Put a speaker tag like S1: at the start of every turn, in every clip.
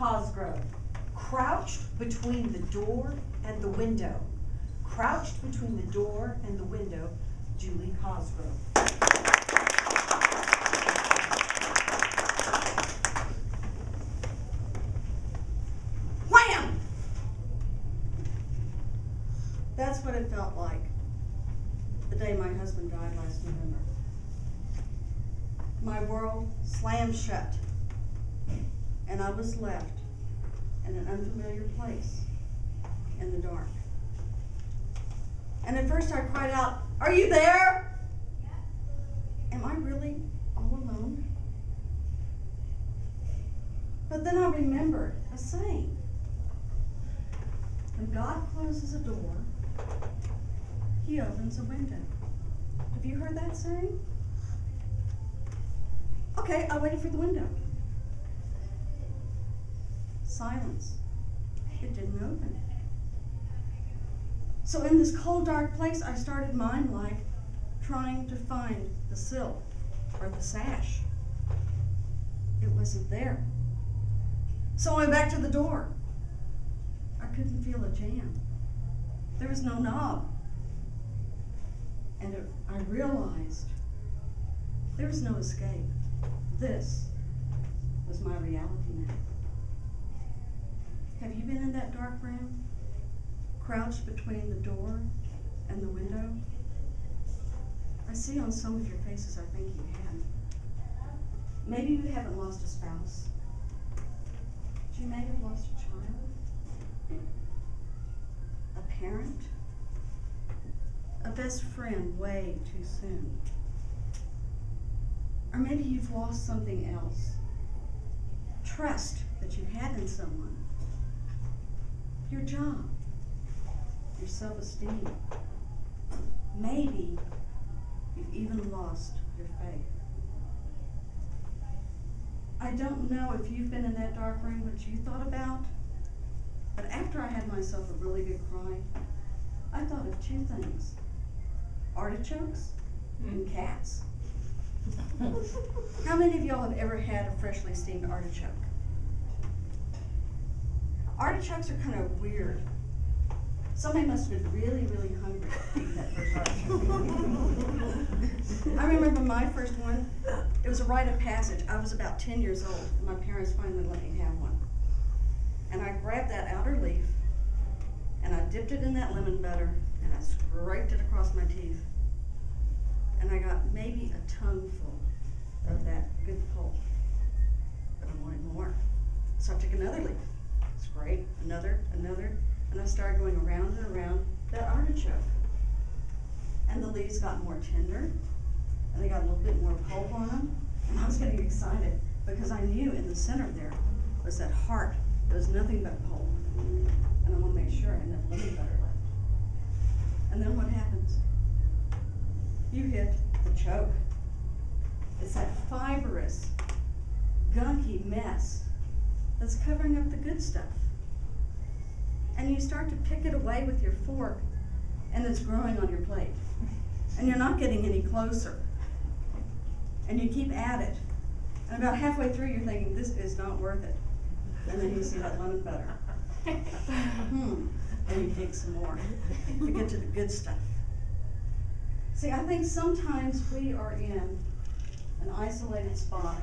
S1: Cosgrove. Crouched between the door and the window. Crouched between the door and the window, Julie Cosgrove. Wham! That's what it felt like the day my husband died last November. My world slammed shut, and I was left in an unfamiliar place in the dark. And at first I cried out, "Are you there? Am I really all alone?" But then I remembered a saying. When God closes a door, He opens a window. Have you heard that saying? Okay, I waited for the window. Silence. It didn't open. So in this cold, dark place, I started mine-like trying to find the sill or the sash. It wasn't there. So I went back to the door. I couldn't feel a jamb. There was no knob. And I realized there was no escape. This was my reality now. Have you been in that dark room, crouched between the door and the window? I see on some of your faces, I think you have. Maybe you haven't lost a spouse. But you may have lost a child, a parent, a best friend way too soon. Or maybe you've lost something else. Trust that you had in someone. Your job. Your self-esteem. Maybe you've even lost your faith. I don't know if you've been in that dark room, what you thought about, but after I had myself a really good cry, I thought of two things. Artichokes and cats. How many of y'all have ever had a freshly steamed artichoke? Artichokes are kind of weird. Somebody must have been really, really hungry to eat that first artichoke. I remember my first one, it was a rite of passage. I was about 10 years old, and my parents finally let me have one. And I grabbed that outer leaf, and I dipped it in that lemon butter, and I scraped it across my teeth. And I got maybe a tongueful of that good pulp. But I wanted more. So I took another leaf, scraped, another, and I started going around and around that artichoke. And the leaves got more tender, and they got a little bit more pulp on them. And I was getting excited because I knew in the center there was that heart. There was nothing but pulp. And I want to make sure I had enough lemon butter left. And then what happens? You hit the choke. It's that fibrous, gunky mess that's covering up the good stuff. And you start to pick it away with your fork, and it's growing on your plate. And you're not getting any closer. And you keep at it. And about halfway through, you're thinking, this is not worth it. And then you see that lemon butter. And you take some more to get to the good stuff. See, I think sometimes we are in an isolated spot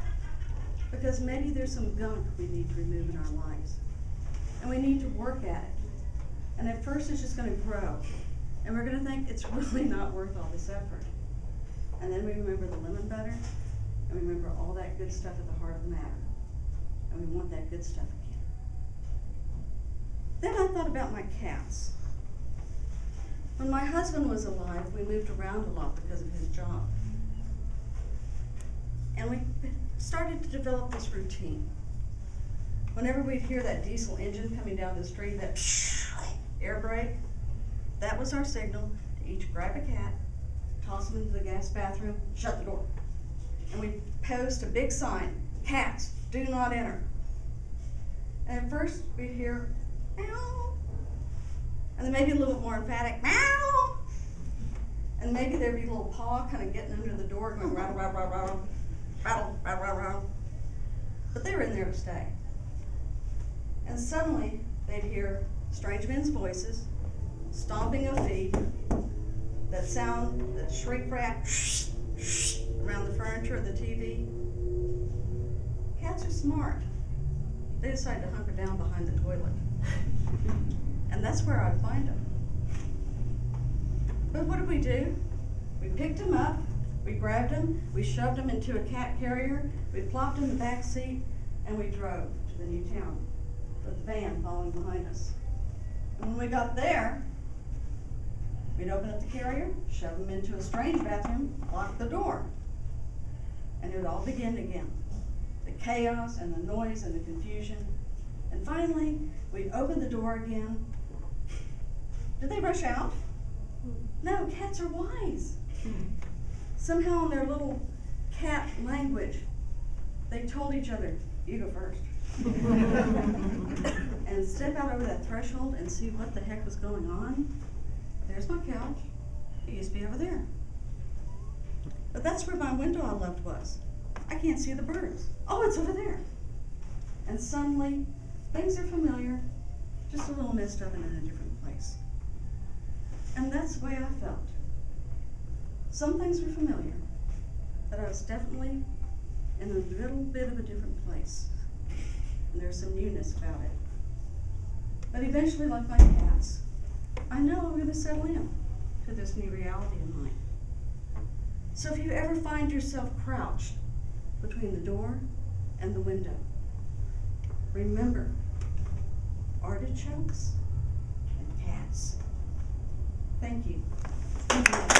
S1: because maybe there's some gunk we need to remove in our lives. And we need to work at it. And at first it's just going to grow. And we're going to think it's really not worth all this effort. And then we remember the lemon butter, and we remember all that good stuff at the heart of the matter. And we want that good stuff again. Then I thought about my cats. When my husband was alive, we moved around a lot because of his job. And we started to develop this routine. Whenever we'd hear that diesel engine coming down the street, that air brake, that was our signal to each grab a cat, toss them into the gas bathroom, shut the door. And we'd post a big sign, "Cats, do not enter." And at first we'd hear, meow. And then maybe a little bit more emphatic, meow. And maybe there'd be a little paw kind of getting under the door, going rattle, rattle, rattle, rattle, rattle, rattle, rattle. But they were in there to stay. And suddenly, they'd hear strange men's voices, stomping of feet, that sound, that shriek-rack around the furniture of the TV. Cats are smart. They decide to hunker down behind the toilet. And that's where I'd find them. But what did we do? We picked them up, we grabbed them, we shoved them into a cat carrier, we plopped them in the back seat, and we drove to the new town with the van following behind us. And when we got there, we'd open up the carrier, shove them into a strange bathroom, lock the door. And it would all begin again. The chaos and the noise and the confusion. And finally, we'd open the door again. Did they rush out? No, cats are wise. Somehow in their little cat language, they told each other, you go first. And step out over that threshold and see what the heck was going on. There's my couch. It used to be over there. But that's where my window I loved was. I can't see the birds. Oh, it's over there. And suddenly, things are familiar, just a little messed up and in a different place. And that's the way I felt. Some things were familiar, but I was definitely in a little bit of a different place. And there's some newness about it. But eventually, like my cats, I know I'm going to settle in to this new reality of mine. So if you ever find yourself crouched between the door and the window, remember, artichokes and cats. Thank you.